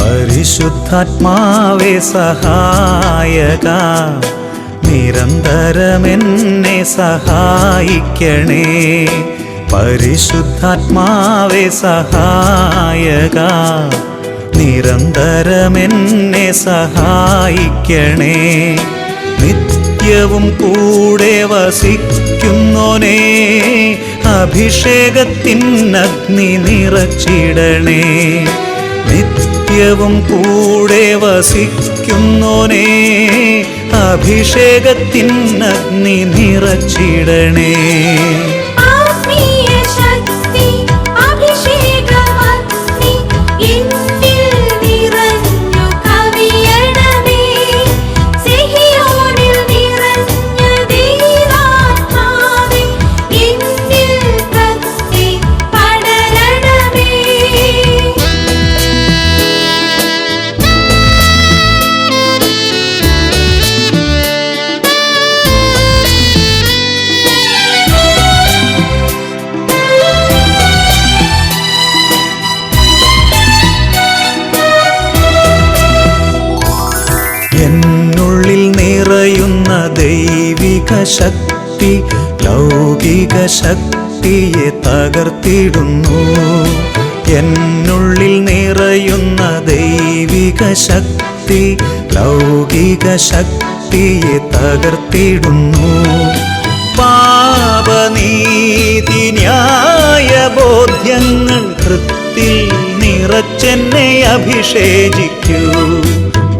പരിശുദ്ധാത്മാവേ സഹായക, നിരന്തരമെന്നെ സഹായിക്കണേ. പരിശുദ്ധാത്മാവേ സഹായക, നിരന്തരമെന്നെ സഹായിക്കണേ. നിത്യവും കൂടെ വസിക്കുന്നോനേ, അഭിഷേകത്തിനഗ്നി നിറച്ചിടണേ. നിത്യവും കൂടെ വസിക്കുന്നോനേ, അഭിഷേകത്തിനഗ്നി നിറച്ചിടണേ. എന്നുള്ളിൽ നിറയുന്ന ദൈവിക ശക്തി ലൗകിക ശക്തിയെ തകർത്തിടുന്നു. എന്നുള്ളിൽ നിറയുന്ന ദൈവിക ശക്തി ലൗകിക ശക്തിയെ തകർത്തിടുന്നു. പാപനീതി ന്യായ ബോധ്യങ്ങൾ ഹൃത്തിൽ നിറച്ചെന്നെ അഭിഷേചിക്കൂ.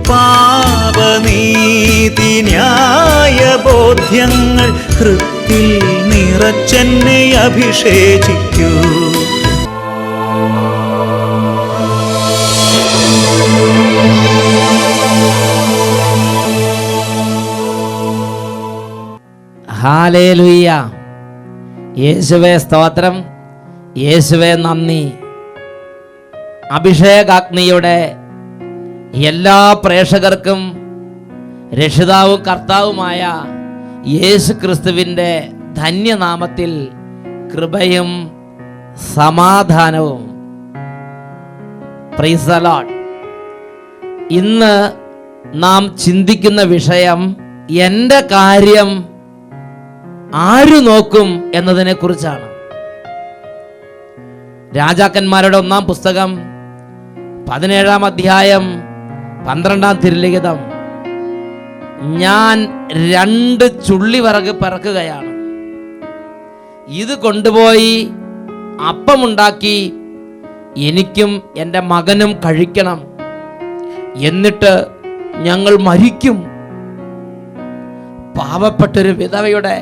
പാപനീതി ന്യായ ബോധ്യങ്ങൾ ഹൃത്തിൽ നിറച്ചെന്നെ അഭിഷേചിക്കൂ. ഹല്ലേലൂയ. യേശുവേ സ്തോത്രം, യേശുവേ നന്ദി. അഭിഷേകാഗ്നിയുടെ എല്ലാ പ്രേക്ഷകർക്കും രക്ഷിതാവും കർത്താവുമായ യേശു ക്രിസ്തുവിൻ്റെ ധന്യനാമത്തിൽ കൃപയും സമാധാനവും. Price the Lord. ഇന്ന് നാം ചിന്തിക്കുന്ന വിഷയം എൻ്റെ കാര്യം ആര് നോക്കും എന്നതിനെ കുറിച്ചാണ്. രാജാക്കന്മാരുടെ 1-ാം പുസ്തകം 17-ാം അധ്യായം 12-ാം തിരുലിഖിതം. ഞാൻ 2 ചുള്ളിവിറക് പിറക്കുകയാണ്, ഇത് കൊണ്ടുപോയി അപ്പമുണ്ടാക്കി എനിക്കും എൻ്റെ മകനും കഴിക്കണം, എന്നിട്ട് ഞങ്ങൾ മരിക്കും. പാവപ്പെട്ടൊരു വിധവയുടെ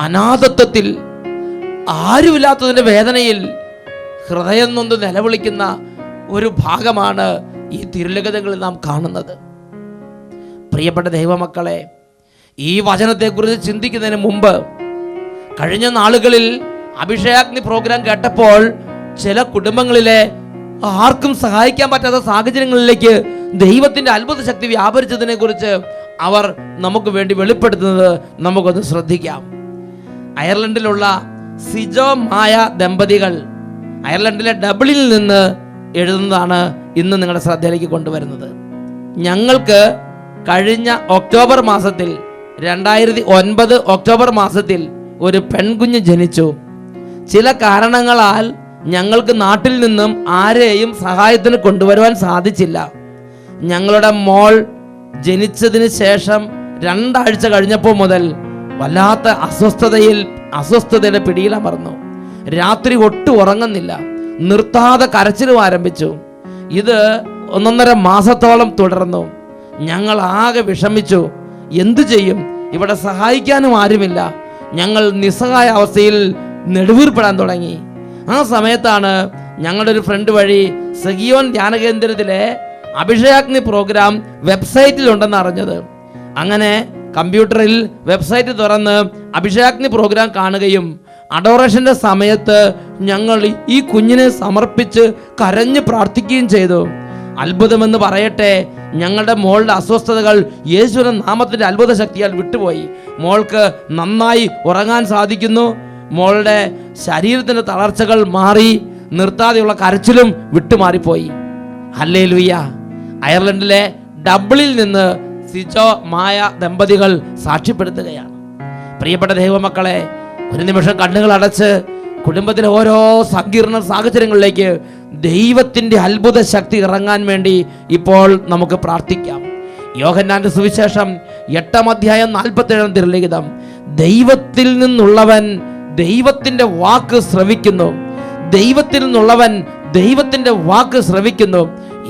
അനാഥത്വത്തിൽ, ആരുമില്ലാത്തതിൻ്റെ വേദനയിൽ ഹൃദയം നൊന്ത് നിലവിളിക്കുന്ന ഒരു ഭാഗമാണ് ഈ തിരുലിഖിതങ്ങളിൽ നാം കാണുന്നത്. പ്രിയപ്പെട്ട ദൈവമക്കളെ, ഈ വചനത്തെക്കുറിച്ച് ചിന്തിക്കുന്നതിന് മുമ്പ് കഴിഞ്ഞ നാളുകളിൽ അഭിഷേകാഗ്നി പ്രോഗ്രാം കേട്ടപ്പോൾ ചില കുടുംബങ്ങളിലെ ആർക്കും സഹായിക്കാൻ പറ്റാത്ത സാഹചര്യങ്ങളിലേക്ക് ദൈവത്തിൻ്റെ അത്ഭുത ശക്തി വ്യാപരിച്ചതിനെ കുറിച്ച് അവർ നമുക്ക് വേണ്ടി വെളിപ്പെടുത്തുന്നത് നമുക്കൊന്ന് ശ്രദ്ധിക്കാം. അയർലൻഡിലുള്ള സിജോ മായ ദമ്പതികൾ അയർലൻഡിലെ ഡബ്ലിനിൽ നിന്ന് എഴുതുന്നതാണ് ഇന്ന് നിങ്ങളുടെ ശ്രദ്ധയിലേക്ക് കൊണ്ടുവരുന്നത്. ഞങ്ങൾക്ക് കഴിഞ്ഞ ഒക്ടോബർ മാസത്തിൽ 2009 ഒക്ടോബർ മാസത്തിൽ ഒരു പെൺകുഞ്ഞ് ജനിച്ചു. ചില കാരണങ്ങളാൽ ഞങ്ങൾക്ക് നാട്ടിൽ നിന്നും ആരെയും സഹായത്തിന് കൊണ്ടുവരുവാൻ സാധിച്ചില്ല. ഞങ്ങളുടെ മോൾ ജനിച്ചതിന് ശേഷം 2 ആഴ്ച കഴിഞ്ഞപ്പോൾ മുതൽ വല്ലാത്ത അസ്വസ്ഥതയുടെ പിടിയിലമർന്നു. രാത്രി ഒട്ടും ഉറങ്ങുന്നില്ല, നിർത്താതെ കരച്ചിലും ആരംഭിച്ചു. ഇത് 1.5 മാസത്തോളം തുടർന്നു. ഞങ്ങൾ ആകെ വിഷമിച്ചു. എന്തു ചെയ്യും? ഇവിടെ സഹായിക്കാനും ആരുമില്ല. ഞങ്ങൾ നിസ്സഹായ അവസ്ഥയിൽ നെടുവീർപ്പെടാൻ തുടങ്ങി. ആ സമയത്താണ് ഞങ്ങളുടെ ഒരു ഫ്രണ്ട് വഴി സഗിയോൻ ധ്യാന കേന്ദ്രത്തിലെ അഭിഷേകാഗ്നി പ്രോഗ്രാം വെബ്സൈറ്റിലുണ്ടെന്ന് അറിഞ്ഞത്. അങ്ങനെ കമ്പ്യൂട്ടറിൽ വെബ്സൈറ്റ് തുറന്ന് അഭിഷേകാഗ്നി പ്രോഗ്രാം കാണുകയും അഡോറേഷൻ്റെ സമയത്ത് ഞങ്ങൾ ഈ കുഞ്ഞിനെ സമർപ്പിച്ച് കരഞ്ഞ് പ്രാർത്ഥിക്കുകയും ചെയ്തു. അത്ഭുതമെന്ന് പറയട്ടെ, ഞങ്ങളുടെ മോളുടെ അസ്വസ്ഥതകൾ യേശുവിന്റെ നാമത്തിൻ്റെ അത്ഭുത ശക്തിയാൽ വിട്ടുപോയി. മോൾക്ക് നന്നായി ഉറങ്ങാൻ സാധിക്കുന്നു. മോളുടെ ശരീരത്തിൻ്റെ തളർച്ചകൾ മാറി, നിർത്താതെയുള്ള കരച്ചിലും വിട്ടുമാറിപ്പോയി. ഹല്ലേലൂയ. അയർലൻഡിലെ ഡബ്ലിൽ നിന്ന് സിജോ മായ ദമ്പതികൾ സാക്ഷ്യപ്പെടുത്തുകയാണ്. പ്രിയപ്പെട്ട ദൈവമക്കളെ, ഒരു നിമിഷം കണ്ണുകൾ അടച്ച് കുടുംബത്തിലെ ഓരോ സങ്കീർണ സാഹചര്യങ്ങളിലേക്ക് ദൈവത്തിൻ്റെ അത്ഭുത ശക്തി ഇറങ്ങാൻ വേണ്ടി ഇപ്പോൾ നമുക്ക് പ്രാർത്ഥിക്കാം. യോഹന്നാന്റെ സുവിശേഷം 8-ാം അധ്യായം 47-ാം തിരുലിഖിതം, ദൈവത്തിൽ നിന്നുള്ളവൻ ദൈവത്തിൻ്റെ വാക്ക് ശ്രവിക്കുന്നു, ദൈവത്തിൽ നിന്നുള്ളവൻ ദൈവത്തിൻ്റെ വാക്ക് ശ്രവിക്കുന്നു.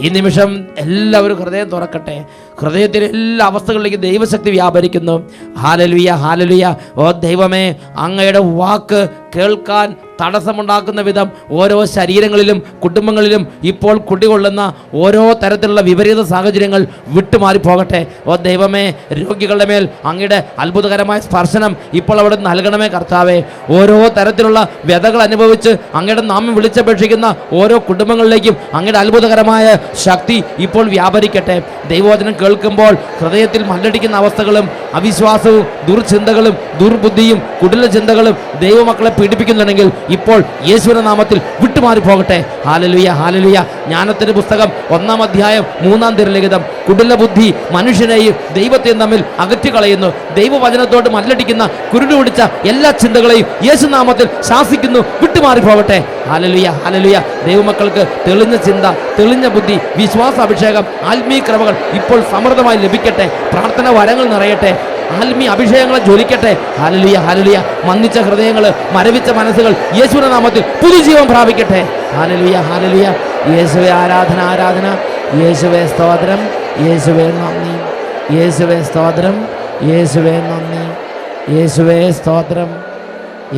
ഈ നിമിഷം എല്ലാവരും ഹൃദയം തുറക്കട്ടെ. ഹൃദയത്തിലെ എല്ലാ അവസ്ഥകളിലേക്ക് ദൈവശക്തി വ്യാപരിക്കുന്നു. Hallelujah, hallelujah. ഓ ദൈവമേ, അങ്ങയുടെ വാക്ക് കേൾക്കാൻ തടസ്സമുണ്ടാക്കുന്ന വിധം ഓരോ ശരീരങ്ങളിലും കുടുംബങ്ങളിലും ഇപ്പോൾ കുടികൊള്ളുന്ന ഓരോ തരത്തിലുള്ള വിപരീത സാഹചര്യങ്ങൾ വിട്ടുമാറി പോകട്ടെ. ഓ ദൈവമേ, രോഗികളുടെ മേൽ അങ്ങയുടെ അത്ഭുതകരമായ സ്പർശനം ഇപ്പോൾ അവിടെ നൽകണമേ കർത്താവേ. ഓരോ തരത്തിലുള്ള വ്യതകൾ അനുഭവിച്ച് അങ്ങയുടെ നാമം വിളിച്ചപേക്ഷിക്കുന്ന ഓരോ കുടുംബങ്ങളിലേക്കും അങ്ങയുടെ അത്ഭുതകരമായ ശക്തി ഇപ്പോൾ വ്യാപരിക്കട്ടെ. ദൈവവചനം കേൾക്കുമ്പോൾ ഹൃദയത്തിൽ മല്ലടിക്കുന്ന അവസ്ഥകളും അവിശ്വാസവും ദുർചിന്തകളും ദുർബുദ്ധിയും കുടില ചിന്തകളും ദൈവമക്കളെ പീഡിപ്പിക്കുന്നുണ്ടെങ്കിൽ ഇപ്പോൾ യേശുവിന്റെ നാമത്തിൽ വിട്ടുമാറി പോകട്ടെ. ഹല്ലേലൂയ, ഹല്ലേലൂയ. ജ്ഞാനത്തിന്റെ പുസ്തകം 1-ാം അധ്യായം 3-ാം തിരുലിഖിതം, കുടില ബുദ്ധി മനുഷ്യനെയും ദൈവത്തെയും തമ്മിൽ അകറ്റിക്കളയുന്നു. ദൈവവചനത്തോട് മല്ലടിക്കുന്ന കുരുടു പിടിച്ച എല്ലാ ചിന്തകളെയും യേശുനാമത്തിൽ ശാസിക്കുന്നു, വിട്ടുമാറി പോകട്ടെ. ഹല്ലേലൂയ, ഹല്ലേലൂയ. ദൈവമക്കൾക്ക് തെളിഞ്ഞ ചിന്ത, തെളിഞ്ഞ ബുദ്ധി, വിശ്വാസ അഭിഷേകം, ആത്മീയ കൃപകൾ ഇപ്പോൾ സമൃദ്ധമായി ലഭിക്കട്ടെ. പ്രാർത്ഥന വരങ്ങൾ നിറയട്ടെ. ആത്മീയ അഭിഷേകങ്ങളെ ജ്വലിക്കട്ടെ. Hallelujah, hallelujah. മന്ദിച്ച ഹൃദയങ്ങൾ, മരവിച്ച മനസ്സുകൾ യേശുവിന്റെ നാമത്തിൽ പുതുജീവൻ പ്രാപിക്കട്ടെ. Hallelujah, hallelujah. യേശുവേ ആരാധന, ആരാധന. യേശുവേ സ്തോത്രം, യേശുവേ നന്ദി, യേശുവേ സ്തോത്രം, യേശുവേ നന്ദി, യേശുവേ സ്തോത്രം,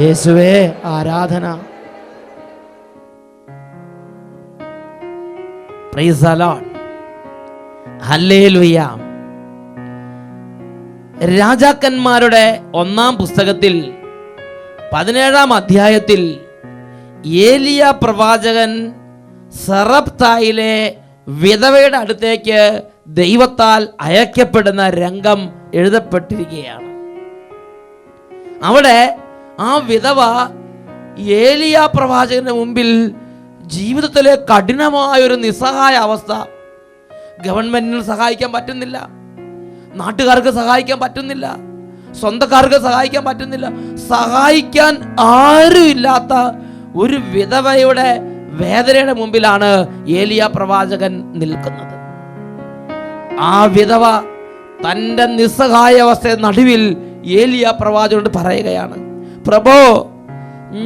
യേശുവേ ആരാധന. Price the Lord. ഹല്ലേലൂയ. രാജാക്കന്മാരുടെ 1-ാം പുസ്തകത്തിൽ 17-ാം അധ്യായത്തിൽ ഏലിയ പ്രവാചകൻ സറപ്തായിലെ വിധവയുടെ അടുത്തേക്ക് ദൈവത്താൽ അയക്കപ്പെടുന്ന രംഗം എഴുതപ്പെട്ടിരിക്കുകയാണ്. അവിടെ ആ വിധവ ഏലിയ പ്രവാചകന്റെ മുമ്പിൽ ജീവിതത്തിലെ കഠിനമായൊരു നിസ്സഹായ അവസ്ഥ, ഗവൺമെന്റിന് സഹായിക്കാൻ പറ്റുന്നില്ല, നാട്ടുകാർക്ക് സഹായിക്കാൻ പറ്റുന്നില്ല, സ്വന്തക്കാർക്ക് സഹായിക്കാൻ പറ്റുന്നില്ല, സഹായിക്കാൻ ആരുമില്ലാത്ത ഒരു വിധവയുടെ വേദനയുടെ മുമ്പിലാണ് ഏലിയ പ്രവാചകൻ നിൽക്കുന്നത്. ആ വിധവ തൻ്റെ നിസ്സഹായ അവസ്ഥ നടുവിൽ ഏലിയ പ്രവാചകനോട് പറയുകയാണ്, പ്രഭോ,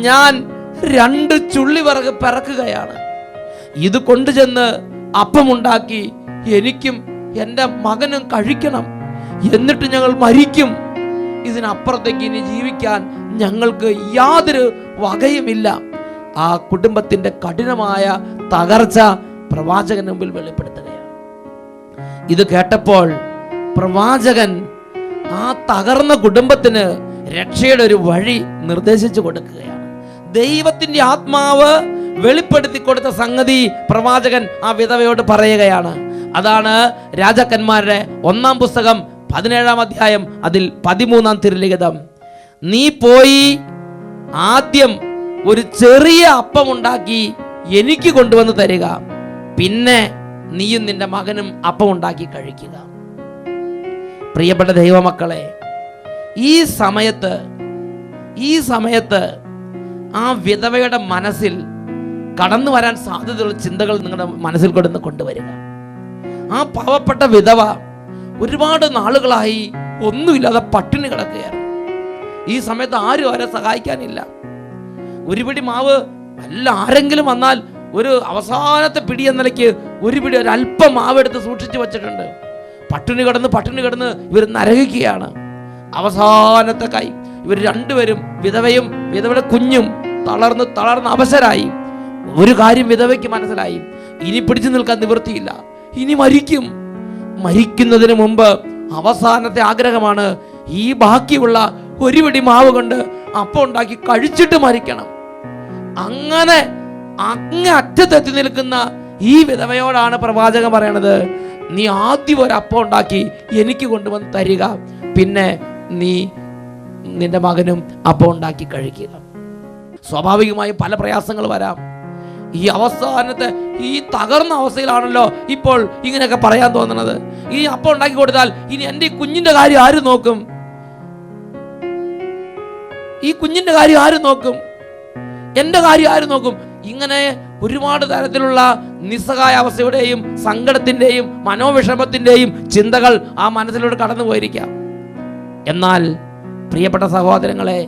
ഞാൻ 2 ചുള്ളിവിറക് പിറക്കുകയാണ്, ഇത് കൊണ്ടുചെന്ന് അപ്പമുണ്ടാക്കി എനിക്കും എൻ്റെ മകനും കഴിക്കണം, എന്നിട്ട് ഞങ്ങൾ മരിക്കും. ഇതിനപ്പുറത്തേക്ക് ഇനി ജീവിക്കാൻ ഞങ്ങൾക്ക് യാതൊരു വകയുമില്ല. ആ കുടുംബത്തിൻ്റെ കഠിനമായ തകർച്ച പ്രവാചകന് മുമ്പിൽ വെളിപ്പെടുത്തുകയാണ്. ഇത് കേട്ടപ്പോൾ പ്രവാചകൻ ആ തകർന്ന കുടുംബത്തിന് രക്ഷയുടെ ഒരു വഴി നിർദ്ദേശിച്ചു കൊടുക്കുകയാണ്. ദൈവത്തിൻ്റെ ആത്മാവ് വെളിപ്പെടുത്തി കൊടുത്ത സംഗതി പ്രവാചകൻ ആ വിധവയോട് പറയുകയാണ്. അതാണ് രാജാക്കന്മാരുടെ 1-ാം പുസ്തകം 17-ാം അധ്യായം അതിൽ 13-ാം തിരുലിഖിതം. നീ പോയി ആദ്യം ഒരു ചെറിയ അപ്പം ഉണ്ടാക്കി എനിക്ക് കൊണ്ടുവന്ന് തരിക, പിന്നെ നീയും നിന്റെ മകനും അപ്പം ഉണ്ടാക്കി കഴിക്കുക. പ്രിയപ്പെട്ട ദൈവമക്കളെ, ഈ സമയത്ത് ആ വിധവയുടെ മനസ്സിൽ കടന്നു വരാൻ സാധ്യതയുള്ള ചിന്തകൾ നിങ്ങളുടെ മനസ്സിൽ കൊണ്ടുവരിക. ആ പാവപ്പെട്ട വിധവ ഒരുപാട് നാളുകളായി ഒന്നുമില്ലാതെ പട്ടിണി കിടക്കുകയാണ്. ഈ സമയത്ത് ആരും അവരെ സഹായിക്കാനില്ല. ഒരു പിടി മാവ് വല്ല ആരെങ്കിലും വന്നാൽ ഒരു അവസാനത്തെ പിടി എന്ന നിലയ്ക്ക് ഒരല്പം മാവ് എടുത്ത് സൂക്ഷിച്ചു വച്ചിട്ടുണ്ട്. പട്ടിണി കിടന്ന് ഇവർ നരകിക്കുകയാണ്. അവസാനത്തെ കൈ ഇവർ രണ്ടുപേരും, വിധവയും വിധവയുടെ കുഞ്ഞും തളർന്ന് അവശരായി. ഒരു കാര്യം വിധവയ്ക്ക് മനസ്സിലായി, ഇനി പിടിച്ചു നിൽക്കാൻ നിവൃത്തിയില്ല, ഇനി മരിക്കും. മരിക്കുന്നതിന് മുമ്പ് അവസാനത്തെ ആഗ്രഹമാണ് ഈ ബാക്കിയുള്ള ഒരു പിടി മാവ് കൊണ്ട് അപ്പം ഉണ്ടാക്കി കഴിച്ചിട്ട് മരിക്കണം. അങ്ങനെ അറ്റത്തെത്തി നിൽക്കുന്ന ഈ വിധവയോടാണ് പ്രവാചകൻ പറയണത്, നീ ആദ്യം ഒരു അപ്പം ഉണ്ടാക്കി എനിക്ക് കൊണ്ടുവന്ന് തരിക, പിന്നെ നീ നിന്റെ മകനും അപ്പം ഉണ്ടാക്കി കഴിക്കുക. സ്വാഭാവികമായും പല പ്രയാസങ്ങൾ വരാം. ഈ അവസാനത്തെ ഈ തകർന്ന അവസ്ഥയിലാണല്ലോ ഇപ്പോൾ ഇങ്ങനെയൊക്കെ പറയാൻ തോന്നുന്നത്. ഈ അപ്പം ഉണ്ടാക്കി കൊടുത്താൽ ഇനി എൻ്റെ ഈ കുഞ്ഞിന്റെ കാര്യം ആര് നോക്കും? ഈ കുഞ്ഞിന്റെ കാര്യം ആര് നോക്കും? എൻ്റെ കാര്യം ആര് നോക്കും? ഇങ്ങനെ ഒരുപാട് തരത്തിലുള്ള നിസ്സഹായ അവസ്ഥയുടെയും സങ്കടത്തിന്റെയും മനോവിഷമത്തിന്റെയും ചിന്തകൾ ആ മനസ്സിലൂടെ കടന്നു പോയിരിക്കാം. എന്നാൽ പ്രിയപ്പെട്ട സഹോദരങ്ങളെ,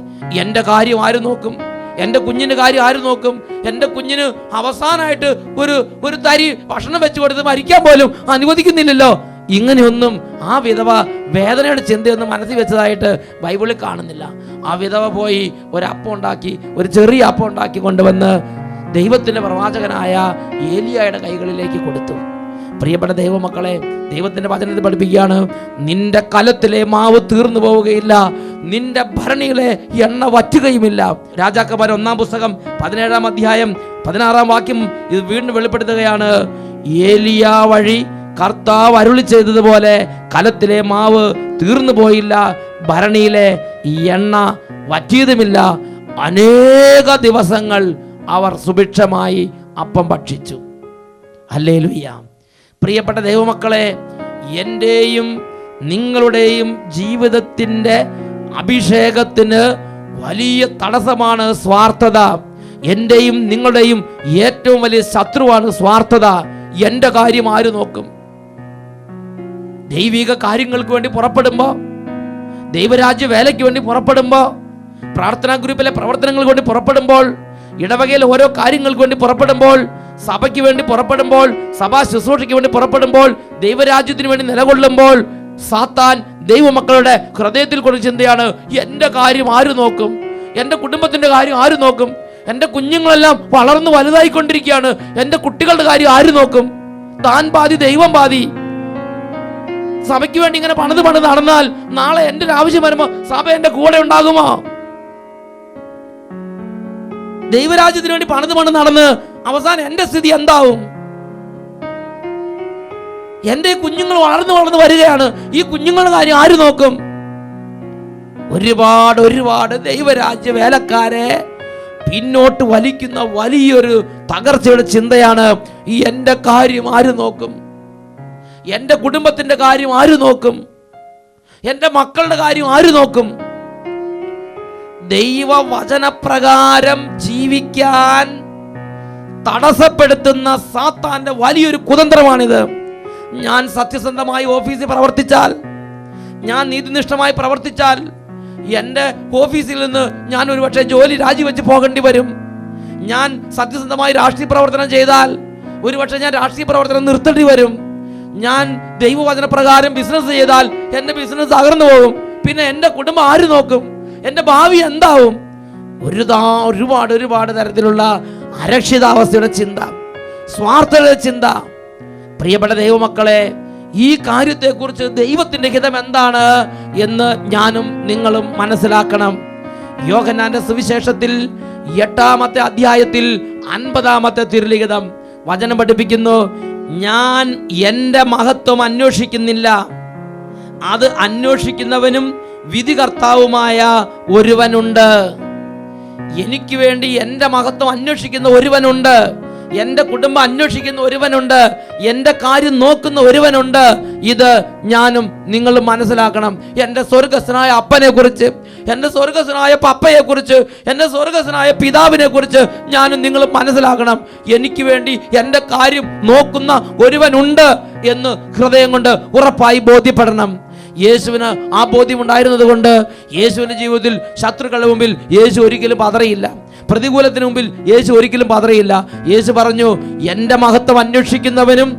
എൻ്റെ കാര്യം ആര് നോക്കും? എൻ്റെ കുഞ്ഞിൻ്റെ കാര്യം ആര് നോക്കും? എൻ്റെ കുഞ്ഞിന് അവസാനമായിട്ട് ഒരു തരി ഭക്ഷണം വെച്ച് കൊടുത്ത് മരിക്കാൻ പോലും അനുവദിക്കുന്നില്ലല്ലോ. ഇങ്ങനെയൊന്നും ആ വിധവ വേദനയുടെ ചിന്തയൊന്നും മനസ്സിൽ വെച്ചതായിട്ട് ബൈബിളിൽ കാണുന്നില്ല. ആ വിധവ പോയി ഒരപ്പം ഉണ്ടാക്കി, ഒരു ചെറിയ അപ്പം ഉണ്ടാക്കി കൊണ്ടുവന്ന് ദൈവത്തിൻ്റെ പ്രവാചകനായ ഏലിയായുടെ കൈകളിലേക്ക് കൊടുത്തു. പ്രിയപ്പെട്ട ദൈവമക്കളെ, ദൈവത്തിന്റെ വചനത്തിൽ പഠിപ്പിക്കുകയാണ്, നിന്റെ കലത്തിലെ മാവ് തീർന്നു പോവുകയില്ല, നിന്റെ ഭരണിയിലെ എണ്ണ വറ്റുകയുമില്ല. രാജാക്കന്മാർ 1-ാം പുസ്തകം 17-ാം അധ്യായം 16-ാം വാക്യം ഇത് വീണ്ടും വെളിപ്പെടുത്തുകയാണ്. ഏലിയ വഴി കർത്താവ് അരുളി ചെയ്തതുപോലെ കലത്തിലെ മാവ് തീർന്നു പോയില്ല, ഭരണിയിലെ എണ്ണ വറ്റിയതുമില്ല. അനേക ദിവസങ്ങൾ അവർ സുഭിക്ഷമായി അപ്പം ഭക്ഷിച്ചു. ഹല്ലേലൂയ. പ്രിയപ്പെട്ട ദൈവമക്കളെ, എൻ്റെയും നിങ്ങളുടെയും ജീവിതത്തിൻ്റെ അഭിഷേകത്തിന് വലിയ തടസ്സമാണ് സ്വാർത്ഥത. എൻ്റെയും നിങ്ങളുടെയും ഏറ്റവും വലിയ ശത്രുവാണ് സ്വാർത്ഥത. എൻ്റെ കാര്യം ആര് നോക്കും? ദൈവിക കാര്യങ്ങൾക്ക് വേണ്ടി പുറപ്പെടുമ്പോൾ, ദൈവരാജ്യ വേലയ്ക്ക് വേണ്ടി പുറപ്പെടുമ്പോൾ, പ്രാർത്ഥനാ ഗ്രൂപ്പിലെ പ്രവർത്തനങ്ങൾക്ക് വേണ്ടി പുറപ്പെടുമ്പോൾ, ഇടവകയിൽ ഓരോ കാര്യങ്ങൾക്ക് വേണ്ടി പുറപ്പെടുമ്പോൾ, സഭയ്ക്ക് വേണ്ടി പുറപ്പെടുമ്പോൾ, സഭാ ശുശ്രൂഷയ്ക്ക് വേണ്ടി പുറപ്പെടുമ്പോൾ, ദൈവരാജ്യത്തിന് വേണ്ടി നിലകൊള്ളുമ്പോൾ, സാത്താൻ ദൈവമക്കളുടെ ഹൃദയത്തിൽ കൊണ്ട് ചിന്തയാണ്, എൻ്റെ കാര്യം ആര് നോക്കും? എൻ്റെ കുടുംബത്തിൻ്റെ കാര്യം ആര് നോക്കും? എൻ്റെ കുഞ്ഞുങ്ങളെല്ലാം വളർന്നു വലുതായിക്കൊണ്ടിരിക്കുകയാണ്, എൻ്റെ കുട്ടികളുടെ കാര്യം ആര് നോക്കും? താൻ പാതി ദൈവം പാതി. സഭയ്ക്ക് വേണ്ടി ഇങ്ങനെ പണിത് നടന്നാൽ നാളെ എൻ്റെ ഒരു ആവശ്യം വരുമ്പോൾ സഭ എൻ്റെ കൂടെ ഉണ്ടാകുമോ? ദൈവരാജ്യത്തിന് വേണ്ടി പണിത് നടന്ന് അവസാനം എൻ്റെ സ്ഥിതി എന്താവും? എൻ്റെ കുഞ്ഞുങ്ങൾ വളർന്നു വരികയാണ്, ഈ കുഞ്ഞുങ്ങളുടെ കാര്യം ആര് നോക്കും? ഒരുപാട് ദൈവരാജ്യ വേലക്കാരെ പിന്നോട്ട് വലിക്കുന്ന വലിയൊരു തകർച്ചയുടെ ചിന്തയാണ് ഈ എൻ്റെ കാര്യം ആര് നോക്കും? എൻ്റെ കുടുംബത്തിൻ്റെ കാര്യം ആര് നോക്കും? എൻ്റെ മക്കളുടെ കാര്യം ആര് നോക്കും? ദൈവവചനപ്രകാരം ജീവിക്കാൻ തടസ്സപ്പെടുത്തുന്ന സാത്താന്റെ വലിയൊരു കുതന്ത്രമാണിത്. ഞാൻ സത്യസന്ധമായി ഓഫീസിൽ പ്രവർത്തിച്ചാൽ, ഞാൻ നീതിനിഷ്ഠമായി പ്രവർത്തിച്ചാൽ, എൻ്റെ ഓഫീസിൽ നിന്ന് ഞാൻ ഒരുപക്ഷെ ജോലി രാജിവെച്ച് പോകേണ്ടി വരും. ഞാൻ സത്യസന്ധമായി രാഷ്ട്രീയ പ്രവർത്തനം ചെയ്താൽ ഒരുപക്ഷെ ഞാൻ രാഷ്ട്രീയ പ്രവർത്തനം നിർത്തേണ്ടി വരും. ഞാൻ ദൈവവചന പ്രകാരം ബിസിനസ് ചെയ്താൽ എൻ്റെ ബിസിനസ് തകർന്നു പോകും. പിന്നെ എൻ്റെ കുടുംബം ആര് നോക്കും? എൻ്റെ ഭാവി എന്താവും? ഒരുപാട് തരത്തിലുള്ള അരക്ഷിതാവസ്ഥയുടെ ചിന്ത, സ്വാർത്ഥയുടെ ചിന്ത. പ്രിയപ്പെട്ട ദൈവമക്കളെ, ഈ കാര്യത്തെക്കുറിച്ച് ദൈവത്തിൻ്റെ ഹിതം എന്താണ് എന്ന് ഞാനും നിങ്ങളും മനസ്സിലാക്കണം. യോഹന്നാന്റെ സുവിശേഷത്തിൽ 8-ാമത്തെ അധ്യായത്തിൽ 50-ാമത്തെ തിരുലിഖിതം വചനം പഠിപ്പിക്കുന്നു, ഞാൻ എൻ്റെ മഹത്വം അന്വേഷിക്കുന്നില്ല, അത് അന്വേഷിക്കുന്നവനും വിധികർത്താവുമായ ഒരുവനുണ്ട്. എനിക്ക് വേണ്ടി എൻ്റെ മഹത്വം അന്വേഷിക്കുന്ന ഒരുവനുണ്ട്, എൻ്റെ കുടുംബം അന്വേഷിക്കുന്ന ഒരുവനുണ്ട്, എൻ്റെ കാര്യം നോക്കുന്ന ഒരുവനുണ്ട്. ഇത് ഞാനും നിങ്ങളും മനസ്സിലാക്കണം. എൻ്റെ സ്വർഗസ്ഥനായ അപ്പനെ കുറിച്ച്, എൻ്റെ സ്വർഗസ്ഥനായ പപ്പയെ കുറിച്ച്, എൻ്റെ സ്വർഗസ്ഥനായ പിതാവിനെ കുറിച്ച് ഞാനും നിങ്ങളും മനസ്സിലാക്കണം. എനിക്ക് വേണ്ടി എൻ്റെ കാര്യം നോക്കുന്ന ഒരുവനുണ്ട് എന്ന് ഹൃദയം കൊണ്ട് ഉറപ്പായി ബോധ്യപ്പെടണം. യേശുവിന് ആ ബോധ്യമുണ്ടായിരുന്നത് കൊണ്ട് യേശുവിൻ്റെ ജീവിതത്തിൽ ശത്രുക്കളുടെ മുമ്പിൽ യേശു ഒരിക്കലും പതറിയില്ല, പ്രതികൂലത്തിന് മുമ്പിൽ യേശു ഒരിക്കലും പതറിയില്ല. യേശു പറഞ്ഞു, എൻ്റെ മഹത്വം അന്വേഷിക്കുന്നവനും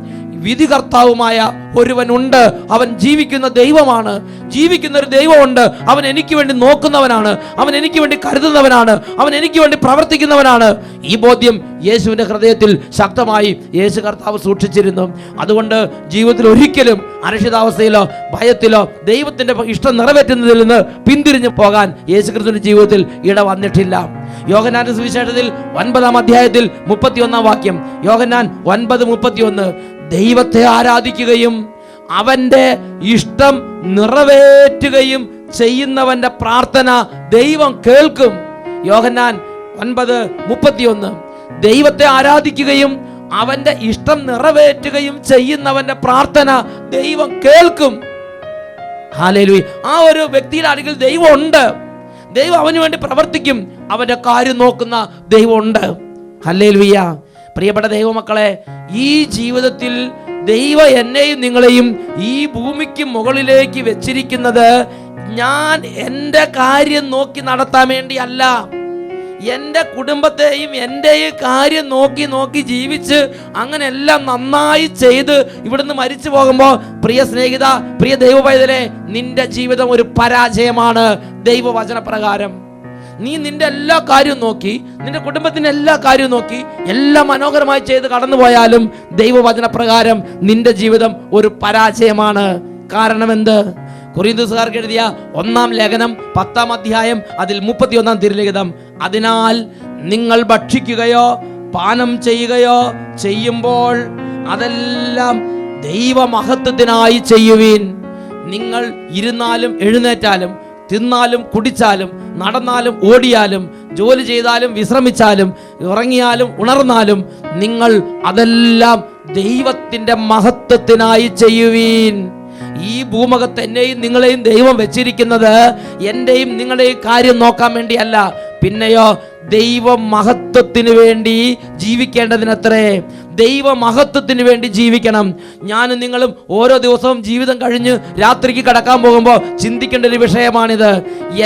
വിധികർത്താവുമായ ഒരുവനുണ്ട്. അവൻ ജീവിക്കുന്ന ദൈവമാണ്, ജീവിക്കുന്ന ഒരു ദൈവമുണ്ട്. അവൻ എനിക്ക് വേണ്ടി നോക്കുന്നവനാണ്, അവൻ എനിക്ക് വേണ്ടി കരുതുന്നവനാണ്, അവൻ എനിക്ക് വേണ്ടി പ്രവർത്തിക്കുന്നവനാണ്. ഈ ബോധ്യം യേശുവിൻ്റെ ഹൃദയത്തിൽ ശക്തമായി യേശു കർത്താവ് സൂക്ഷിച്ചിരുന്നു. അതുകൊണ്ട് ജീവിതത്തിൽ ഒരിക്കലും അരക്ഷിതാവസ്ഥയിലോ ഭയത്തിലോ ദൈവത്തിൻ്റെ ഇഷ്ടം നിറവേറ്റുന്നതിൽ നിന്ന് പിന്തിരിഞ്ഞു പോകാൻ യേശു ക്രിസ്തുവിന്റെ ജീവിതത്തിൽ ഇട വന്നിട്ടില്ല. യോഹന്നാന്റെ സുവിശേഷത്തിൽ 9-ാം അധ്യായത്തിൽ 31-ാം വാക്യം, യോഹന്നാൻ 9:31, ദൈവത്തെ ആരാധിക്കുകയും അവൻ്റെ ഇഷ്ടം നിറവേറ്റുകയും ചെയ്യുന്നവന്റെ പ്രാർത്ഥന ദൈവം കേൾക്കും. യോഹന്നാൻ 9:31, ദൈവത്തെ ആരാധിക്കുകയും അവന്റെ ഇഷ്ടം നിറവേറ്റുകയും ചെയ്യുന്നവന്റെ പ്രാർത്ഥന ദൈവം കേൾക്കും. ഹല്ലേലൂയ. ആ ഒരു വ്യക്തിയുടെ അടുക്കൽ ദൈവം ഉണ്ട്. ദൈവം അവന് വേണ്ടി പ്രവർത്തിക്കും. അവന്റെ കാര്യം നോക്കുന്ന ദൈവം ഉണ്ട്. ഹല്ലേലൂയ. പ്രിയപ്പെട്ട ദൈവമക്കളെ, ഈ ജീവിതത്തിൽ ദൈവം എന്നെയും നിങ്ങളെയും ഈ ഭൂമിക്ക് മുകളിലേക്ക് വെച്ചിരിക്കുന്നത് ഞാൻ എൻ്റെ കാര്യം നോക്കി നടത്താൻ വേണ്ടിയല്ല. എൻ്റെ കുടുംബത്തെയും എൻ്റെയും കാര്യം നോക്കി ജീവിച്ച് അങ്ങനെ എല്ലാം നന്നായി ചെയ്ത് ഇവിടുന്ന് മരിച്ചു പോകുമ്പോൾ, പ്രിയ സ്നേഹിത, പ്രിയ ദൈവ പൈതലേ, നിന്റെ ജീവിതം ഒരു പരാജയമാണ്. ദൈവവചനപ്രകാരം നീ നിന്റെ എല്ലാ കാര്യവും നോക്കി, നിന്റെ കുടുംബത്തിന്റെ എല്ലാ കാര്യവും നോക്കി എല്ലാം മനോഹരമായി ചെയ്ത് കടന്നു പോയാലും ദൈവവചനപ്രകാരം നിന്റെ ജീവിതം ഒരു പരാജയമാണ്. കാരണം എന്ത്? കൊരിന്ത്യർക്കാർക്ക് എഴുതിയ 1-ാം ലേഖനം 10-ാം അധ്യായം അതിൽ 31-ാം തിരുലിഖിതം, അതിനാൽ നിങ്ങൾ ഭക്ഷിക്കുകയോ പാനം ചെയ്യുകയോ ചെയ്യുമ്പോൾ അതെല്ലാം ദൈവമഹത്വത്തിനായി ചെയ്യുവീൻ. നിങ്ങൾ ഇരുന്നാലും എഴുന്നേറ്റാലും തിന്നാലും കുടിച്ചാലും നടന്നാലും ഓടിയാലും ജോലി ചെയ്താലും വിശ്രമിച്ചാലും ഉറങ്ങിയാലും ഉണർന്നാലും നിങ്ങൾ അതെല്ലാം ദൈവത്തിൻ്റെ മഹത്വത്തിനായി ചെയ്യുവീൻ. ഈ ഭൂമുഖത്ത് എന്നെയും നിങ്ങളെയും ദൈവം വെച്ചിരിക്കുന്നത് എൻ്റെയും നിങ്ങളുടെയും കാര്യം നോക്കാൻ വേണ്ടിയല്ല, പിന്നെയോ ദൈവ മഹത്വത്തിന് വേണ്ടി ജീവിക്കേണ്ടതിനത്രേ. ദൈവ മഹത്വത്തിന് വേണ്ടി ജീവിക്കണം. ഞാനും നിങ്ങളും ഓരോ ദിവസവും ജീവിതം കഴിഞ്ഞ് രാത്രിക്ക് കടക്കാൻ പോകുമ്പോൾ ചിന്തിക്കേണ്ട ഒരു വിഷയമാണിത്.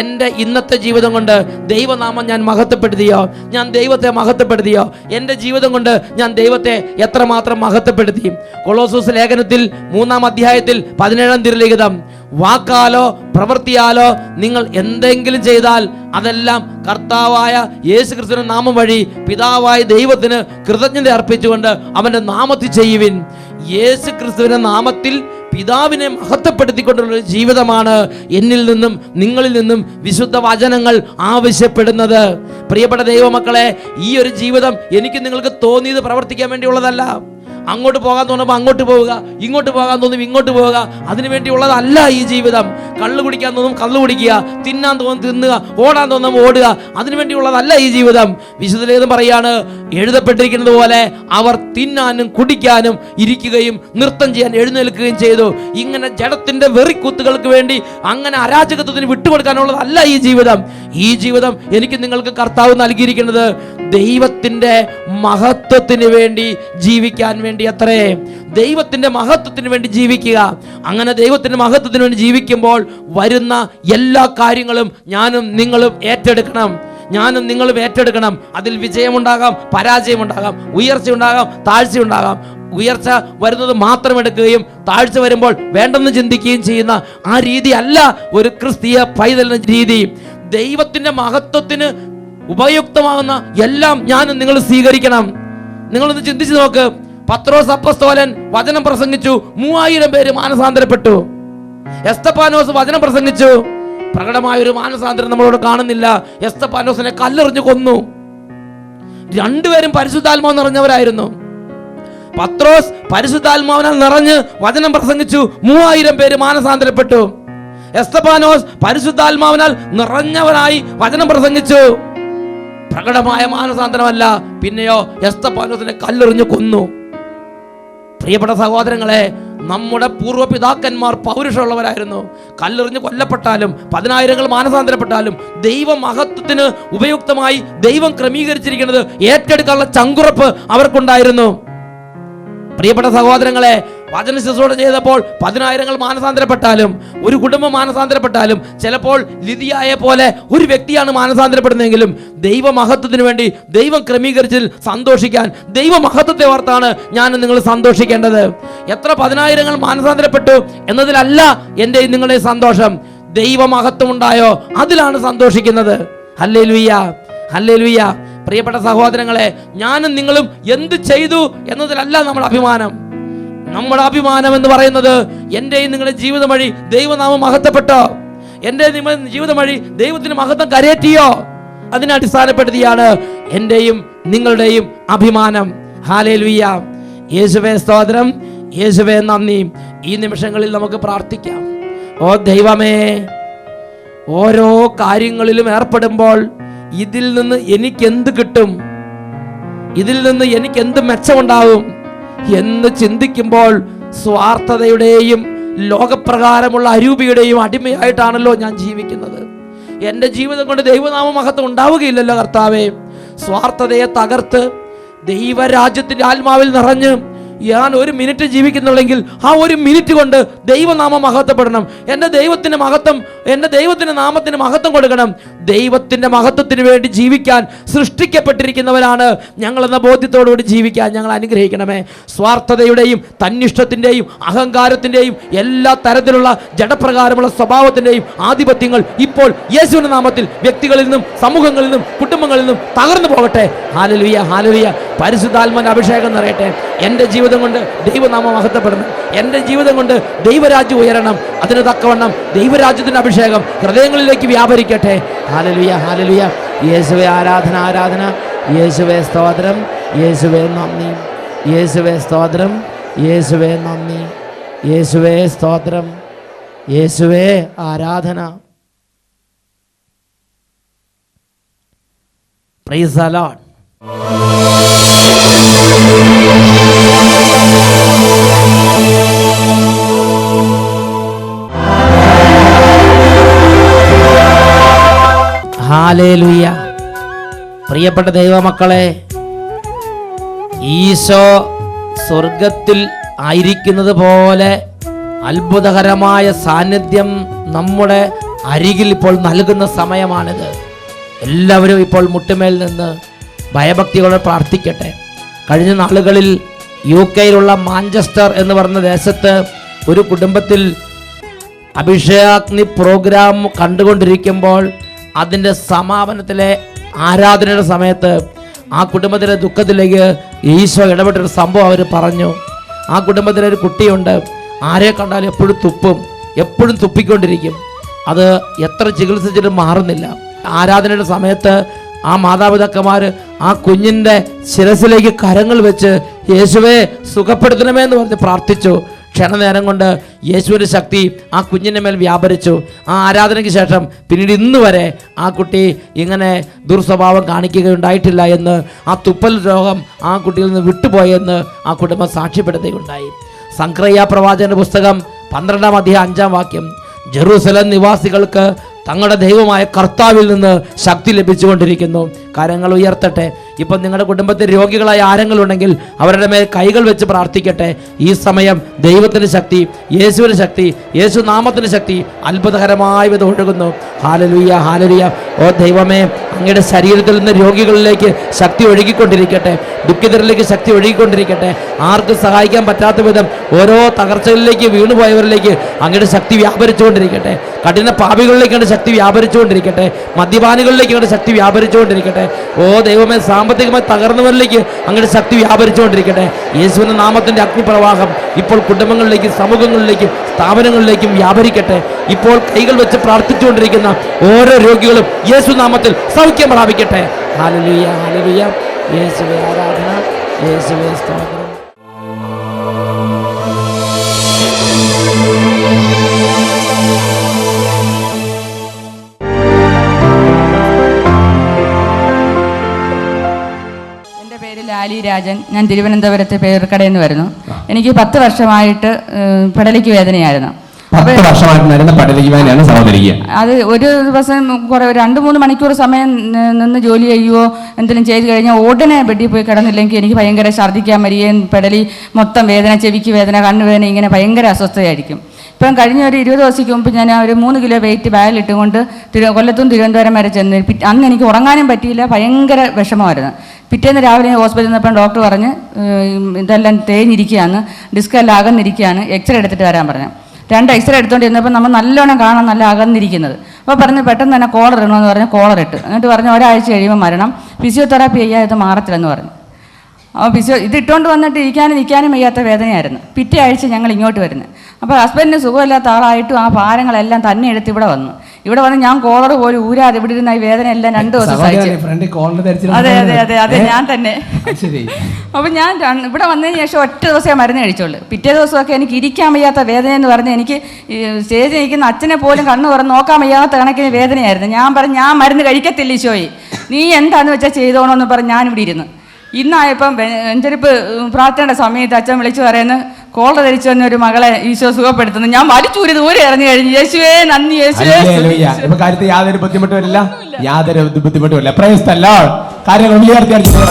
എൻ്റെ ഇന്നത്തെ ജീവിതം കൊണ്ട് ദൈവനാമം ഞാൻ മഹത്വപ്പെടുത്തിയോ? ഞാൻ ദൈവത്തെ മഹത്വപ്പെടുത്തിയോ? എൻ്റെ ജീവിതം കൊണ്ട് ഞാൻ ദൈവത്തെ എത്രമാത്രം മഹത്വപ്പെടുത്തി? കൊളോസോസ് ലേഖനത്തിൽ 3-ാം അധ്യായത്തിൽ 17-ാം തിരുലിഖിതം, വാക്കാലോ പ്രവൃത്തിയാലോ നിങ്ങൾ എന്തെങ്കിലും ചെയ്താൽ അതെല്ലാം കർത്താവായ യേശു ക്രിസ്തുവിന്റെ നാമം വഴി പിതാവായ ദൈവത്തിന് കൃതജ്ഞത അർപ്പിച്ചുകൊണ്ട് അവന്റെ നാമത്തിൽ ചെയ്യുവിൻ. യേശു ക്രിസ്തുവിന്റെ നാമത്തിൽ പിതാവിനെ മഹത്വപ്പെടുത്തിക്കൊണ്ടുള്ള ജീവിതമാണ് എന്നിൽ നിന്നും നിങ്ങളിൽ നിന്നും വിശുദ്ധ വചനങ്ങൾ ആവശ്യപ്പെടുന്നത്. പ്രിയപ്പെട്ട ദൈവമക്കളെ, ഈ ഒരു ജീവിതം എനിക്ക് നിങ്ങൾക്ക് തോന്നിയത് പ്രവർത്തിക്കാൻ വേണ്ടിയുള്ളതല്ല. അങ്ങോട്ട് പോകാൻ തോന്നുമ്പോൾ അങ്ങോട്ട് പോവുക, ഇങ്ങോട്ട് പോകാൻ തോന്നും ഇങ്ങോട്ട് പോവുക, അതിനു വേണ്ടിയുള്ളതല്ല ഈ ജീവിതം. കള്ളു കുടിക്കാൻ തോന്നും കള്ളു കുടിക്കുക, തിന്നാൻ തോന്നും തിന്നുക, ഓടാൻ തോന്നും ഓടുക, അതിനു വേണ്ടിയുള്ളതല്ല ഈ ജീവിതം. വിശുദ്ധലേഖനം പറയാണ്, എഴുതപ്പെട്ടിരിക്കുന്നത് പോലെ അവർ തിന്നാനും കുടിക്കാനും ഇരിക്കുകയും നൃത്തം ചെയ്യാൻ എഴുന്നേൽക്കുകയും ചെയ്തു. ഇങ്ങനെ ജഡത്തിന്റെ വെറിക്കുത്തുകൾക്ക് വേണ്ടി അങ്ങനെ അരാജകത്വത്തിന് വിട്ടുകൊടുക്കാനുള്ളതല്ല ഈ ജീവിതം. ഈ ജീവിതം എനിക്ക് നിങ്ങൾക്ക് കർത്താവ് നൽകിയിരിക്കുന്നത് ദൈവത്തിന്റെ മഹത്വത്തിന് വേണ്ടി ജീവിക്കാൻ വേണ്ടി അത്രേ. ദൈവത്തിന്റെ മഹത്വത്തിന് വേണ്ടി ജീവിക്കുക. അങ്ങനെ ദൈവത്തിന്റെ മഹത്വത്തിന് വേണ്ടി ജീവിക്കുമ്പോൾ വരുന്ന എല്ലാ കാര്യങ്ങളും ഞാനും നിങ്ങളും ഏറ്റെടുക്കണം. ഞാനും നിങ്ങളും ഏറ്റെടുക്കണം. അതിൽ വിജയമുണ്ടാകാം, പരാജയമുണ്ടാകാം, ഉയർച്ചയുണ്ടാകാം, താഴ്ചയുണ്ടാകാം. ഉയർച്ച വരുന്നത് മാത്രം എടുക്കുകയും താഴ്ച വരുമ്പോൾ വേണ്ടെന്ന് ചിന്തിക്കുകയും ചെയ്യുന്ന ആ രീതി അല്ല ഒരു ക്രിസ്തീയ പൈതലിന്റെ രീതി. ദൈവത്തിന്റെ മഹത്വത്തിന് ഉപയുക്തമാകുന്ന എല്ലാം ഞാനും നിങ്ങൾ സ്വീകരിക്കണം. നിങ്ങളൊന്ന് ചിന്തിച്ചു നോക്ക്. പത്രോസ് അപ്പസ്തോലൻ വചനം പ്രസംഗിച്ചു, 3000 പേര് മാനസാന്തരപ്പെട്ടു. എസ്തപ്പാനോസ് വചനം പ്രസംഗിച്ചു, പ്രകടമായൊരു മാനസാന്തരം നമ്മളോട് കാണുന്നില്ല. എസ്തപ്പാനോസിനെ കല്ലെറിഞ്ഞു കൊന്നു. രണ്ടുപേരും പരിശുദ്ധാത്മാവ് നിറഞ്ഞവരായിരുന്നു. പത്രോസ് പരിശുദ്ധാത്മാവിനാൽ നിറഞ്ഞ് വചനം പ്രസംഗിച്ചു, 3000 പേര് മാനസാന്തരപ്പെട്ടു. എസ്തപ്പാനോസ് പരിശുദ്ധാത്മാവിനാൽ നിറഞ്ഞവനായി വചനം പ്രസംഗിച്ചു. പ്രകടമായ മാനസാന്തരമല്ല, പിന്നെയോ എസ്തപ്പാനോസിനെ കല്ലെറിഞ്ഞു കൊന്നു. പ്രിയപ്പെട്ട സഹോദരങ്ങളെ, നമ്മുടെ പൂർവ്വപിതാക്കന്മാർ പൗരുഷമുള്ളവരായിരുന്നു. കല്ലെറിഞ്ഞ് കൊല്ലപ്പെട്ടാലും 10000 മാനസാന്തരപ്പെട്ടാലും ദൈവ മഹത്വത്തിന് ഉപയുക്തമായി ദൈവം ക്രമീകരിച്ചിരിക്കുന്നത് ഏറ്റെടുക്കാനുള്ള ചങ്കുറപ്പ് അവർക്കുണ്ടായിരുന്നു. പ്രിയപ്പെട്ട സഹോദരങ്ങളെ, വചന ശുശ്രൂഷ ചെയ്തപ്പോൾ 10000 മാനസാന്തരപ്പെട്ടാലും ഒരു കുടുംബം മാനസാന്തരപ്പെട്ടാലും ചിലപ്പോൾ ലിദിയായെ പോലെ ഒരു വ്യക്തിയാണ് മാനസാന്തരപ്പെടുന്നതെങ്കിലും ദൈവമഹത്വത്തിന് വേണ്ടി ദൈവം ക്രമീകരിച്ചതിൽ സന്തോഷിക്കാൻ ദൈവമഹത്വത്തെ ഓർത്താണ് ഞാൻ നിങ്ങൾ സന്തോഷിക്കേണ്ടത്. എത്ര 10000 മാനസാന്തരപ്പെട്ടു എന്നതിലല്ല എൻ്റെ നിങ്ങളുടെ സന്തോഷം. ദൈവമഹത്വം ഉണ്ടായോ അതിലാണ് സന്തോഷിക്കുന്നത്. Hallelujah, hallelujah. പ്രിയപ്പെട്ട സഹോദരങ്ങളെ, ഞാനും നിങ്ങളും എന്ത് ചെയ്തു എന്നതിലല്ല നമ്മുടെ അഭിമാനം. നമ്മുടെ അഭിമാനം എന്ന് പറയുന്നത് എന്റെയും നിങ്ങളുടെ ജീവിതം വഴി ദൈവനാമം മഹത്വപ്പെട്ടോ, എൻ്റെ ജീവിതം വഴി ദൈവത്തിന് മഹത്വം കരയറ്റിയോ, അതിനെ അടിസ്ഥാനപ്പെടുത്തിയാണ് എന്റെയും നിങ്ങളുടെയും അഭിമാനം. ഹല്ലേലൂയ. യേശുവേ സ്തോത്രം, യേശുവേ നന്ദി. ഈ നിമിഷങ്ങളിൽ നമുക്ക് പ്രാർത്ഥിക്കാം. ഓ ദൈവമേ, ഓരോ കാര്യങ്ങളിലും ഏർപ്പെടുമ്പോൾ ഇതിൽ നിന്ന് എനിക്കെന്ത് കിട്ടും, ഇതിൽ നിന്ന് എനിക്ക് എന്ത് മെച്ചമുണ്ടാവും എന്ന് ചിന്തിക്കുമ്പോൾ സ്വാർത്ഥതയുടെയും ലോകപ്രകാരമുള്ള അരൂപിയുടെയും അടിമയായിട്ടാണല്ലോ ഞാൻ ജീവിക്കുന്നത്. എൻ്റെ ജീവിതം കൊണ്ട് ദൈവനാമ മഹത്വം ഉണ്ടാവുകയില്ലല്ലോ കർത്താവേ. സ്വാർത്ഥതയെ തകർത്ത് ദൈവരാജ്യത്തിൻ്റെ ആത്മാവിൽ നിറഞ്ഞ് ഞാൻ ഒരു മിനിറ്റ് ജീവിക്കുന്നുള്ളെങ്കിൽ ആ ഒരു മിനിറ്റ് കൊണ്ട് ദൈവനാമം മഹത്വപ്പെടണം. എൻ്റെ ദൈവത്തിൻ്റെ മഹത്വം, എൻ്റെ ദൈവത്തിൻ്റെ നാമത്തിന് മഹത്വം കൊടുക്കണം. ദൈവത്തിൻ്റെ മഹത്വത്തിന് വേണ്ടി ജീവിക്കാൻ സൃഷ്ടിക്കപ്പെട്ടിരിക്കുന്നവരാണ് ഞങ്ങളെന്ന ബോധ്യത്തോടുകൂടി ജീവിക്കാൻ ഞങ്ങൾ അനുഗ്രഹിക്കണമേ. സ്വാർത്ഥതയുടെയും തന്നിഷ്ടത്തിൻ്റെയും അഹങ്കാരത്തിൻ്റെയും എല്ലാ തരത്തിലുള്ള ജഡപ്രകാരമുള്ള സ്വഭാവത്തിൻ്റെയും ആധിപത്യങ്ങൾ ഇപ്പോൾ യേശുവിൻ്റെ നാമത്തിൽ വ്യക്തികളിൽ നിന്നും സമൂഹങ്ങളിൽ നിന്നും കുടുംബങ്ങളിൽ നിന്നും തകർന്നു പോകട്ടെ. ഹല്ലേലൂയ, ഹല്ലേലൂയ. പരിശുദ്ധാത്മാവിന്റെ അഭിഷേകം നിറയട്ടെ. എൻ്റെ ജീവിതം കൊണ്ട് ദൈവനാമം മഹത്വപ്പെടണം. എൻ്റെ ജീവിതം കൊണ്ട് ദൈവരാജ്യം ഉയരണം. അതിന് തക്കവണ്ണം ദൈവരാജ്യത്തിൻ്റെ അഭിഷേകം ഹൃദയങ്ങളിലേക്ക് വ്യാപരിക്കട്ടെ. Hallelujah, hallelujah. യേശുവേ ആരാധന, ആരാധന. യേശുവേ സ്തോത്രം, യേശുവേ നന്ദി, യേശുവേ സ്തോത്രം, യേശുവേ നന്ദി, യേശുവേ സ്തോത്രം, യേശുവേ ആരാധന. Price the Lord. ഹല്ലേലൂയ. പ്രിയപ്പെട്ട ദൈവമക്കളെ, ഈശോ സ്വർഗത്തിൽ ആയിരിക്കുന്നത് പോലെ അത്ഭുതകരമായ സാന്നിധ്യം നമ്മുടെ അരികിൽ ഇപ്പോൾ നൽകുന്ന സമയമാണിത്. എല്ലാവരും ഇപ്പോൾ മുട്ടുമേൽ നിന്ന് ഭയഭക്തിയോടെ പ്രാർത്ഥിക്കട്ടെ. കഴിഞ്ഞ നാളുകളിൽ UK മാഞ്ചസ്റ്റർ എന്ന് പറഞ്ഞ ദേശത്ത് ഒരു കുടുംബത്തിൽ അഭിഷേകാഗ്നി പ്രോഗ്രാം കണ്ടുകൊണ്ടിരിക്കുമ്പോൾ അതിൻ്റെ സമാപനത്തിലെ ആരാധനയുടെ സമയത്ത് ആ കുടുംബത്തിലെ ദുഃഖത്തിലേക്ക് ഈശോ ഇടപെട്ടൊരു സംഭവം അവർ പറഞ്ഞു. ആ കുടുംബത്തിലൊരു കുട്ടിയുണ്ട്, ആരെ കണ്ടാലും എപ്പോഴും തുപ്പും, എപ്പോഴും തുപ്പിക്കൊണ്ടിരിക്കും. അത് എത്ര ചികിത്സിച്ചിട്ടും മാറുന്നില്ല. ആരാധനയുടെ സമയത്ത് ആ മാതാപിതാക്കന്മാർ ആ കുഞ്ഞിൻ്റെ ശിരസിലേക്ക് കരങ്ങൾ വെച്ച് യേശുവേ സുഖപ്പെടുത്തണമേ എന്ന് പറഞ്ഞ് പ്രാർത്ഥിച്ചു. ക്ഷണനേരം കൊണ്ട് യേശുവിൻ്റെ ശക്തി ആ കുഞ്ഞിൻ്റെ മേൽ വ്യാപരിച്ചു. ആ ആരാധനയ്ക്ക് ശേഷം പിന്നീട് ഇന്ന് വരെ ആ കുട്ടി ഇങ്ങനെ ദുർസ്വഭാവം കാണിക്കുകയുണ്ടായിട്ടില്ല എന്ന്, ആ തുപ്പൽ രോഗം ആ കുട്ടിയിൽ നിന്ന് വിട്ടുപോയെന്ന് ആ കുടുംബം സാക്ഷ്യപ്പെടുത്തുകയുണ്ടായി. സംക്രയ പ്രവാചകന്റെ പുസ്തകം 12-ാം അധ്യായം 5-ാം വാക്യം, ജെറൂസലേം നിവാസികൾക്ക് തങ്ങളുടെ ദൈവമായ കർത്താവിൽ നിന്ന് ശക്തി ലഭിച്ചുകൊണ്ടിരിക്കുന്നു. കരങ്ങൾ ഉയർത്തട്ടെ. ഇപ്പം നിങ്ങളുടെ കുടുംബത്തിൽ രോഗികളായ ആരെങ്കിലും ഉണ്ടെങ്കിൽ അവരുടെ മേൽ കൈകൾ വെച്ച് പ്രാർത്ഥിക്കട്ടെ. ഈ സമയം ദൈവത്തിൻ്റെ ശക്തി, യേശുവിൻ്റെ ശക്തി, യേശു നാമത്തിൻ്റെ ശക്തി അത്ഭുതകരമായി ഇത് ഒഴുകുന്നു. Hallelujah, hallelujah. ഓ ദൈവമേ, അങ്ങയുടെ ശരീരത്തിൽ നിന്ന് രോഗികളിലേക്ക് ശക്തി ഒഴുകിക്കൊണ്ടിരിക്കട്ടെ, ദുഃഖിതരിലേക്ക് ശക്തി ഒഴുകിക്കൊണ്ടിരിക്കട്ടെ. ആർക്കും സഹായിക്കാൻ പറ്റാത്ത വിധം ഓരോ തകർച്ചകളിലേക്ക് വീണുപോയവരിലേക്ക് അങ്ങയുടെ ശക്തി വ്യാപരിച്ചുകൊണ്ടിരിക്കട്ടെ. കഠിന പാപികളിലേക്കാണ് ശക്തി വ്യാപരിച്ചുകൊണ്ടിരിക്കട്ടെ. മദ്യപാനികളിലേക്കാണ് ശക്തി വ്യാപരിച്ചുകൊണ്ടിരിക്കട്ടെ. ഓ ദൈവമേ, സാമ്പത്തികമായി തകർന്നവരിലേക്ക് അങ്ങയുടെ ശക്തി വ്യാപരിച്ചുകൊണ്ടിരിക്കട്ടെ. യേശുവിൻ്റെ നാമത്തിൻ്റെ അഗ്നിപ്രവാഹം ഇപ്പോൾ കുടുംബങ്ങളിലേക്കും സമൂഹങ്ങളിലേക്കും സ്ഥാപനങ്ങളിലേക്കും വ്യാപരിക്കട്ടെ. ഇപ്പോൾ കൈകൾ വെച്ച് പ്രാർത്ഥിച്ചുകൊണ്ടിരിക്കുന്ന ഓരോ രോഗികളും യേശു നാമത്തിൽ സൗഖ്യം പ്രാപിക്കട്ടെ. Hallelujah, hallelujah. യേശുവേ ആരാധന, യേശുവേ സ്തോത്രം. ലാലി രാജൻ. ഞാൻ തിരുവനന്തപുരത്ത് പേർക്കടയിൽ നിന്ന് വരുന്നു. എനിക്ക് 10 വർഷമായിട്ട് പെടലിക്ക് വേദനയായിരുന്നു. 10 വർഷമായിട്ട് വരുന്ന പെടലിക്ക് വേദനയാണ് സഹോദരിക്ക്. അത് ഒരു ദിവസം കുറെ 2-3 മണിക്കൂർ സമയം നിന്ന് ജോലി ചെയ്യുകയോ എന്തെങ്കിലും ചെയ്ത് കഴിഞ്ഞാൽ ഉടനെ ബെഡിൽ പോയി കിടന്നില്ലെങ്കിൽ എനിക്ക് ഭയങ്കര ഛർദ്ദിക്കാൻ വരികയും പെടലി മൊത്തം വേദന, ചെവിക്ക് വേദന, കണ്ണുവേദന, ഇങ്ങനെ ഭയങ്കര അസ്വസ്ഥയായിരിക്കും. ഇപ്പം കഴിഞ്ഞ ഒരു 20 ദിവസത്തേക്ക് മുമ്പ് ഞാൻ ഒരു 3 കിലോ വെയിറ്റ് ബാഗിലിട്ടുകൊണ്ട് കൊല്ലത്തും തിരുവനന്തപുരം വരെ ചെന്ന് അന്ന് എനിക്ക് ഉറങ്ങാനും പറ്റിയില്ല, ഭയങ്കര വിഷമമായിരുന്നു. പിറ്റേന്ന് രാവിലെ ഹോസ്പിറ്റലിൽ നിന്നപ്പോൾ ഡോക്ടർ പറഞ്ഞ് ഇതെല്ലാം തേഞ്ഞിരിക്കുകയാണ്, ഡിസ്ക് എല്ലാം അകന്നിരിക്കുകയാണ്, എക്സ്റേ എടുത്തിട്ട് വരാൻ പറഞ്ഞു. 2 എക്സ്റേ എടുത്തുകൊണ്ട് ഇരുന്നപ്പോൾ നമ്മൾ നല്ലോണം കാണാൻ നല്ല അകന്നിരിക്കുന്നത്. അപ്പോൾ പറഞ്ഞ് പെട്ടെന്ന് തന്നെ കോളർ ഇടണമെന്ന് പറഞ്ഞ് കോളർ ഇട്ട്. എന്നിട്ട് പറഞ്ഞ് ഒരാഴ്ച കഴിയുമ്പോൾ മരണം, ഫിസിയോതെറാപ്പി ചെയ്യാൻ ഇത് മാറത്തില്ലെന്ന് പറഞ്ഞു. അപ്പോൾ ഇത് ഇട്ടുകൊണ്ട് വന്നിട്ട് ഇരിക്കാനും നിൽക്കാനും വയ്യാത്ത വേദനയായിരുന്നു. പിറ്റേ ആഴ്ച ഞങ്ങൾ ഇങ്ങോട്ട് വരുന്നത്. അപ്പോൾ ഹസ്ബൻഡിന് സുഖമില്ലാത്ത ആളായിട്ടും ആ ഭാരങ്ങളെല്ലാം തന്നെ എടുത്ത് ഇവിടെ വന്നു. ഇവിടെ വന്ന് ഞാൻ കോളർ പോലും ഊരാതെ ഇവിടെ ഇരുന്ന ഈ വേദന എല്ലാം 2 ദിവസം സഹിച്ചു. അതെ അതെ അതെ അതെ ഞാൻ തന്നെ. അപ്പം ഞാൻ ഇവിടെ വന്നതിന് ശേഷം ഒറ്റ ദിവസമേ മരുന്ന് കഴിച്ചുള്ളൂ. പിറ്റേ ദിവസമൊക്കെ എനിക്ക് ഇരിക്കാൻ വയ്യാത്ത വേദന എന്ന് പറഞ്ഞ് എനിക്ക് സ്റ്റേജിൽ നിൽക്കുന്ന അച്ഛനെ പോലും കണ്ണ് തുറന്ന് നോക്കാൻ വയ്യാത്ത കണക്കിന് വേദനയായിരുന്നു. ഞാൻ പറഞ്ഞു ഞാൻ മരുന്ന് കഴിക്കത്തില്ല ഈശോയെ, നീ എന്താണെന്ന് വെച്ചാൽ ചെയ്തോണമെന്ന് പറഞ്ഞ് ഞാനിവിടെ ഇരുന്നു. ഇന്നായപ്പം വെഞ്ചരിപ്പ് പ്രാർത്ഥനയുടെ സമയത്ത് അച്ഛൻ വിളിച്ചു പറയുന്നു കോള ധരിച്ചു വന്ന ഒരു മകളെ ഈശോ സുഖപ്പെടുത്തുന്നു. ഞാൻ വലിച്ചൂരി ദൂരെ ഇറങ്ങി കഴിഞ്ഞു. യേശുവേ നന്ദി, യേശുവേ. ഇപ്പൊ കാര്യത്തിൽ യാതൊരു ബുദ്ധിമുട്ടുമില്ല, യാതൊരു ബുദ്ധിമുട്ടുമില്ല. Praise the lord. കാര്യങ്ങൾ ഉയർത്തി ആരാധിക്കുന്നു.